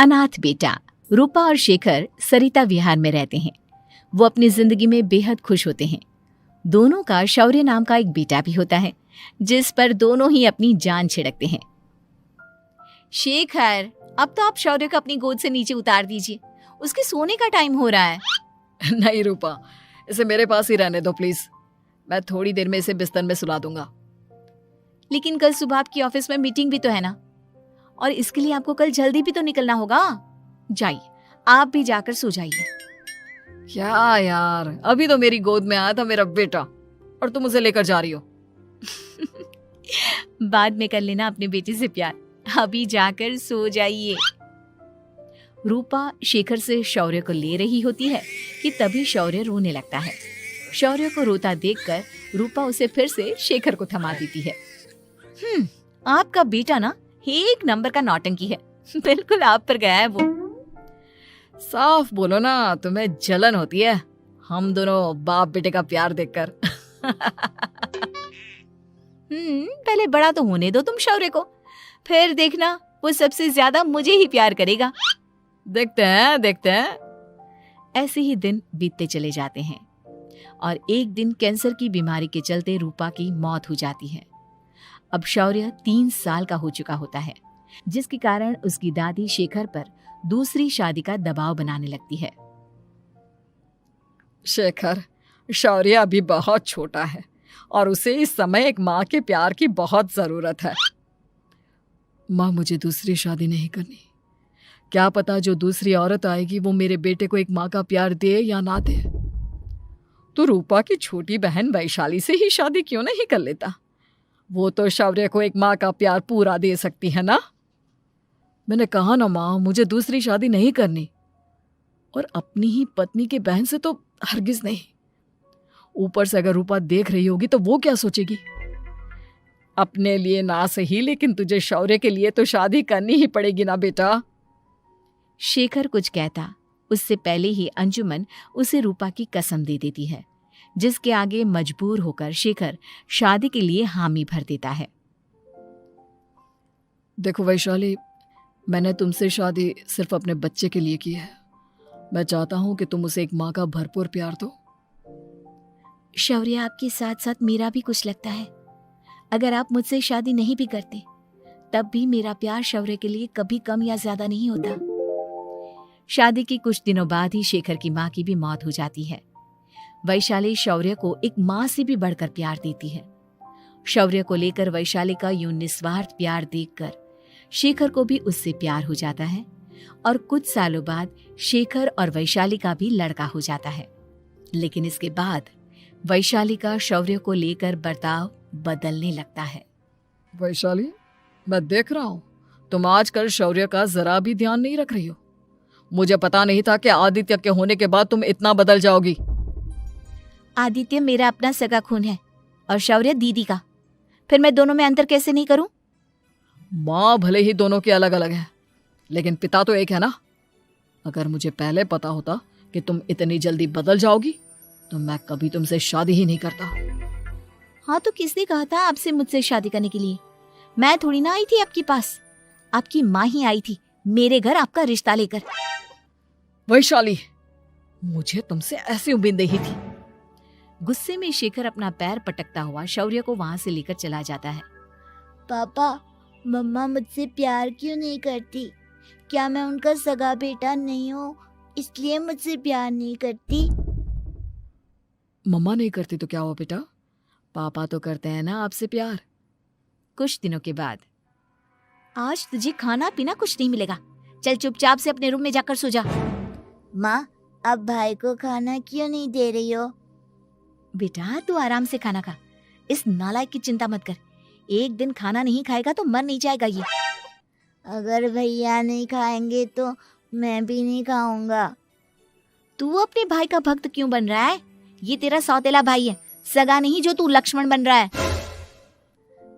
अनाथ बेटा। रूपा और शेखर सरिता विहार में रहते हैं। वो अपनी जिंदगी में बेहद खुश होते हैं। दोनों का शौर्य नाम का एक बेटा भी होता है, जिस पर दोनों ही अपनी जान छिड़कते हैं। शेखर, अब तो आप शौर्य को अपनी गोद से नीचे उतार दीजिए, उसके सोने का टाइम हो रहा है। नहीं रूपा, इसे मेरे पास ही रहने दो प्लीज। मैं थोड़ी देर में इसे बिस्तर में सुला दूंगा। लेकिन कल सुबह आपकी ऑफिस में मीटिंग भी तो है ना, और इसके लिए आपको कल जल्दी भी तो निकलना होगा। जाइए, आप भी जाकर सो जाइए। क्या यार, अभी तो मेरी गोद में आया था मेरा बेटा और तुम उसे लेकर जा रही हो। बाद में कर लेना अपने बेटे से प्यार, अभी जाकर सो जाइए। रूपा शेखर से शौर्य को ले रही होती है कि तभी शौर्य रोने लगता है। शौर्य को रोता देखकर रूपा उसे फिर से शेखर को थमा देती है। आपका बेटा ना एक नंबर का नौटंकी है, बिल्कुल आप पर गया है वो। साफ बोलो ना, तुम्हें जलन होती है हम दोनों बाप बेटे का प्यार देखकर। पहले बड़ा तो होने दो तुम शौर्य को, फिर देखना वो सबसे ज्यादा मुझे ही प्यार करेगा। देखते हैं। ऐसे ही दिन बीतते चले जाते हैं और एक दिन कैंसर की बीमारी के चलते रूपा की मौत हो जाती है। अब शौर्य 3 साल का हो चुका होता है, जिसके कारण उसकी दादी शेखर पर दूसरी शादी का दबाव बनाने लगती है। शेखर, शौर्य अभी बहुत छोटा है और उसे इस समय एक माँ के प्यार की बहुत जरूरत है। माँ, मुझे दूसरी शादी नहीं करनी। क्या पता जो दूसरी औरत आएगी वो मेरे बेटे को एक माँ का प्यार दे या ना दे। तो रूपा की छोटी बहन वैशाली से ही शादी क्यों नहीं कर लेता? वो तो शौर्य को एक माँ का प्यार पूरा दे सकती है ना। मैंने कहा ना माँ, मुझे दूसरी शादी नहीं करनी, और अपनी ही पत्नी की बहन से तो हरगिज नहीं। ऊपर से अगर रूपा देख रही होगी तो वो क्या सोचेगी? अपने लिए ना सही, लेकिन तुझे शौर्य के लिए तो शादी करनी ही पड़ेगी ना बेटा। शेखर कुछ कहता उससे पहले ही अंजुमन उसे रूपा की कसम दे देती है, जिसके आगे मजबूर होकर शेखर शादी के लिए हामी भर देता है। देखो वैशाली, मैंने तुमसे शादी सिर्फ अपने बच्चे के लिए की है। मैं चाहता हूं कि तुम उसे एक माँ का भरपूर प्यार दो। शौर्य, आपके साथ साथ मेरा भी कुछ लगता है। अगर आप मुझसे शादी नहीं भी करते तब भी मेरा प्यार शौर्य के लिए कभी कम या ज्यादा नहीं होता। शादी के कुछ दिनों बाद ही शेखर की माँ की भी मौत हो जाती है। वैशाली शौर्य को एक माँ से भी बढ़कर प्यार देती है। शौर्य को लेकर वैशाली का यूं निस्वार्थ प्यार देखकर शेखर को भी उससे प्यार हो जाता है और कुछ सालों बाद शेखर और वैशाली का भी लड़का हो जाता है। लेकिन इसके बाद वैशाली का शौर्य को लेकर बर्ताव बदलने लगता है। वैशाली, मैं देख रहा हूँ तुम आजकल शौर्य का जरा भी ध्यान नहीं रख रही हो। मुझे पता नहीं था कि आदित्य के होने के बाद तुम इतना बदल जाओगी। आदित्य मेरा अपना सगा खून है और शौर्य दीदी का, फिर मैं दोनों में अंतर कैसे नहीं करूं? माँ भले ही दोनों की अलग अलग है, लेकिन पिता तो एक है ना। अगर मुझे पहले पता होता कि तुम इतनी जल्दी बदल जाओगी तो मैं कभी तुमसे शादी ही नहीं करता। हाँ, तो किसने कहा था आपसे मुझसे शादी करने के लिए? मैं थोड़ी ना आई थी आपके पास, आपकी माँ ही आई थी मेरे घर आपका रिश्ता लेकर। वैशाली, मुझे तुमसे ऐसी उम्मीद नहीं थी। गुस्से में शेखर अपना पैर पटकता हुआ शौर्य को वहां से लेकर चला जाता है। पापा, मम्मा मुझसे प्यार क्यों नहीं करती? क्या मैं उनका सगा बेटा नहीं हूँ इसलिए मुझसे प्यार नहीं करती? मम्मा नहीं करती तो क्या हुआ बेटा, पापा तो करते हैं ना आपसे प्यार। कुछ दिनों के बाद, आज तुझे खाना पीना कुछ नहीं मिलेगा, चल चुपचाप से अपने रूम में जाकर सो जा। माँ, अब भाई को खाना क्यों नहीं दे रही हो? बेटा तू आराम से खाना खा, इस नालायक की चिंता मत कर। एक दिन खाना नहीं खाएगा तो मर नहीं जाएगा ये। अगर भैया नहीं खाएंगे तो मैं भी नहीं खाऊंगा। तू अपने भाई का भक्त क्यों बन रहा है? ये तेरा सौतेला भाई है, सगा नहीं जो तू लक्ष्मण बन रहा है।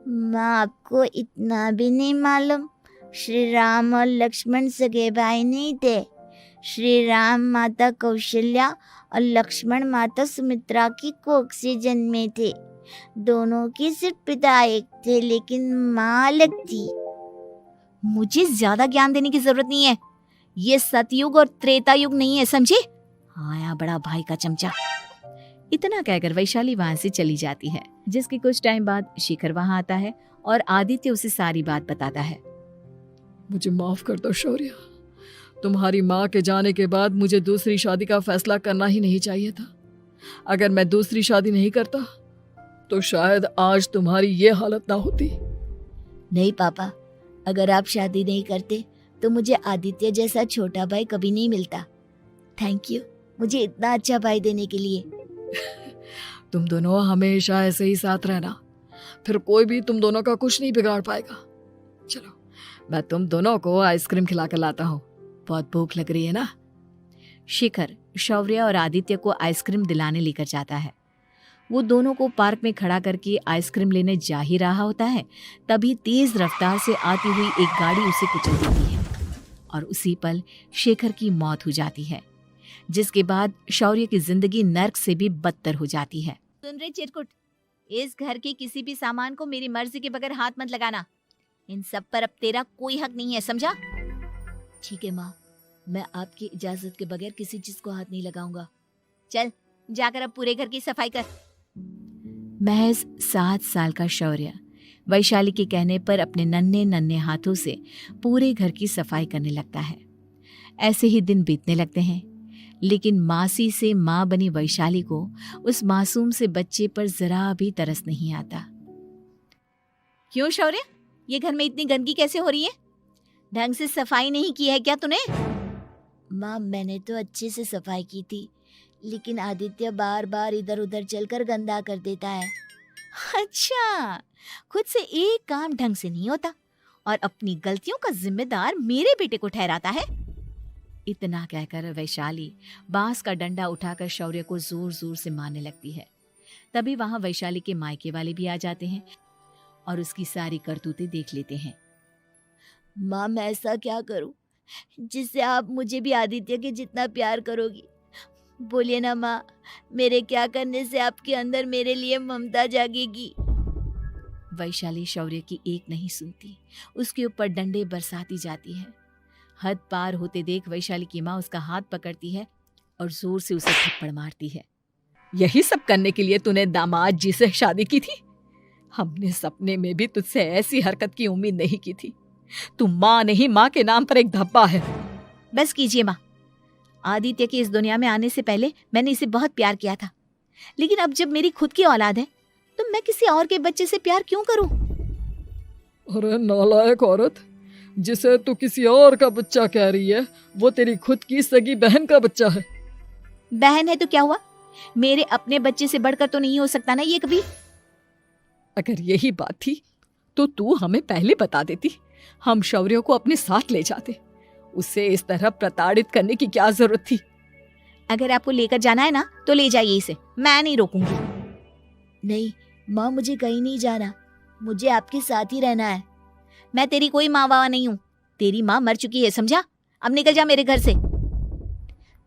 माँ, आपको इतना भी नहीं मालूम? श्री राम और लक्ष्मण सगे भाई नहीं थे। श्री राम माता कौशल्या और लक्ष्मण माता सुमित्रा की कोख से जन्मे थे। दोनों के सिर्फ पिता एक थे लेकिन माँ अलग थी। मुझे ज्यादा ज्ञान देने की जरूरत नहीं है। ये सतयुग और त्रेता युग नहीं है, समझे? आया बड़ा भाई का चमचा। इतना कहकर वैशाली वहां से चली जाती है। जिसके कुछ टाइम बाद शिखर वहां आता है और आदित्य उसे सारी बात बताता है। मुझे माफ कर दो शौर्य, तुम्हारी माँ के जाने के बाद मुझे दूसरी शादी का फैसला करना ही नहीं चाहिए था। अगर मैं दूसरी शादी नहीं करता तो शायद आज तुम्हारी ये हालत ना होती। नहीं पापा, अगर आप शादी नहीं करते तो मुझे आदित्य जैसा छोटा भाई कभी नहीं मिलता। थैंक यू मुझे इतना अच्छा भाई देने के लिए। तुम दोनों हमेशा ऐसे ही साथ रहना, फिर कोई भी तुम दोनों का कुछ नहीं बिगाड़ पाएगा। चलो मैं तुम दोनों को आइसक्रीम खिला कर लाता हूँ, बहुत भूख लग रही है ना। शिखर शौर्य और आदित्य को आइसक्रीम दिलाने लेकर जाता है। वो दोनों को पार्क में खड़ा करके आइसक्रीम लेने जा ही रहा होता है, तभी तेज रफ्तार से आती हुई एक गाड़ी उसे कुचल देती है और उसी पल शेखर की मौत हो जाती है, जिसके बाद शौर्य की जिंदगी नर्क से भी बदतर हो जाती है। सुन रहे चिरकुट, इस घर के किसी भी सामान को मेरी मर्जी के बगैर हाथ मत लगाना। इन सब पर अब तेरा कोई हक नहीं है, समझा? ठीक है माँ, मैं आपकी इजाजत के बगैर किसी चीज को हाथ नहीं लगाऊंगा। चल जाकर अब पूरे घर की सफाई कर। महज 7 साल का शौर्य वैशाली के कहने पर अपने नन्हे नन्हे हाथों से पूरे घर की सफाई करने लगता है। ऐसे ही दिन बीतने लगते हैं, लेकिन मासी से माँ बनी वैशाली को उस मासूम से बच्चे पर जरा भी तरस नहीं आता। क्यों शौर्य, ये घर में इतनी गंदगी कैसे हो रही है? ढंग से सफाई नहीं की है क्या तूने? माँ मैंने तो अच्छे से सफाई की थी, लेकिन आदित्य बार बार इधर उधर चलकर गंदा कर देता है। अच्छा, खुद से एक काम ढंग से नहीं होता और अपनी गलतियों का जिम्मेदार मेरे बेटे को ठहराता है। इतना कहकर वैशाली बांस का डंडा उठाकर शौर्य को जोर जोर से मारने लगती है। तभी वहां वैशाली के मायके वाले भी आ जाते हैं और उसकी सारी करतूतें देख लेते हैं। माँ मैं ऐसा क्या करूं जिससे आप मुझे भी आदित्य के जितना प्यार करोगी? बोलिए ना माँ, मेरे क्या करने से आपके अंदर मेरे लिए ममता जागेगी? वैशाली शौर्य की एक नहीं सुनती, उसके ऊपर डंडे बरसाती जाती है। हद पार होते देख वैशाली की माँ उसका हाथ पकड़ती है और जोर से उसे थप्पड़ मारती है। यही सब करने के लिए तूने दामाद जी से शादी की थी? हमने सपने में भी तुझसे ऐसी हरकत की उम्मीद नहीं की थी। तू माँ नहीं, माँ के नाम पर एक धब्बा है। बस कीजिए माँ, आदित्य के इस दुनिया में आने से पहले मैंने इसे बहुत प्यार किया था, लेकिन अब जब मेरी खुद की औलाद है तो मैं किसी और के बच्चे से प्यार क्यों करूं? अरे नालायक औरत, जिसे तू किसी और का बच्चा कह रही है वो तेरी खुद की सगी बहन का बच्चा है। बहन है तो क्या हुआ, मेरे अपने बच्चे से बढ़कर तो नहीं हो सकता ना ये कभी। अगर यही बात थी तो तू हमें पहले बता देती, हम शौर्य को अपने साथ ले जाते। उसे इस तरह प्रताड़ित करने की क्या जरूरत थी? अगर आपको लेकर जाना है ना तो ले जाइए इसे, मैं नहीं रोकूंगी। नहीं माँ, मुझे कहीं नहीं जाना, मुझे आपके साथ ही रहना है। मैं तेरी कोई माँ बाबा नहीं हूँ, तेरी माँ मर चुकी है, समझा? अब निकल जा मेरे घर से।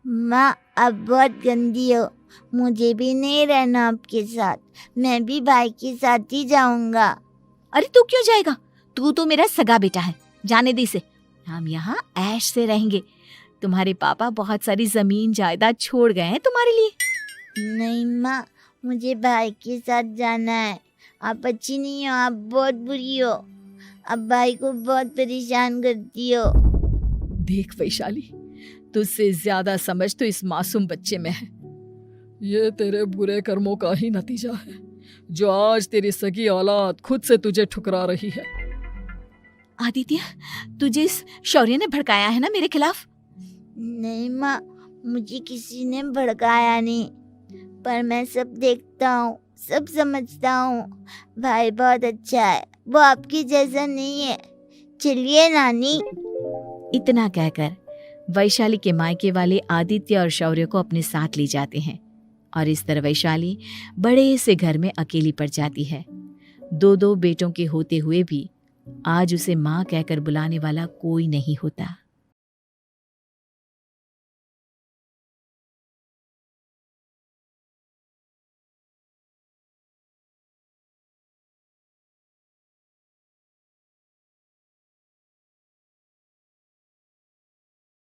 माँ आप बहुत गंदी हो, मुझे भी नहीं रहना आपके साथ, मैं भी भाई के साथ ही जाऊंगा। अरे तू क्यों जाएगा, तू तो मेरा सगा बेटा है, जाने दे इसे। हम यहाँ ऐश से रहेंगे, तुम्हारे पापा बहुत सारी जमीन जायदाद छोड़ गए हैं तुम्हारे लिए। नहीं माँ, मुझे भाई के साथ जाना है। आप अच्छी नहीं हो, आप बहुत बुरी हो, आप भाई को बहुत परेशान करती हो। देख वैशाली, तुझसे ज्यादा समझ तो इस मासूम बच्चे में है। ये तेरे बुरे कर्मों का ही नतीजा है जो आज तेरी सगी औलाद खुद से तुझे ठुकरा रही है। आदित्य, तुझे इस शौर्य ने भड़काया है ना मेरे खिलाफ? नहीं माँ, मुझे किसी ने भड़काया नहीं, पर मैं सब देखता हूँ, सब समझता हूँ। भाई बहुत अच्छा है, वो आपकी जैसा नहीं है। चलिए नानी। इतना कहकर वैशाली के मायके वाले आदित्य और शौर्य को अपने साथ ले जाते हैं और इस तरह वैशाली बड़े से घर में अकेली पड़ जाती है। 2 बेटों के होते हुए भी आज उसे माँ कहकर बुलाने वाला कोई नहीं होता।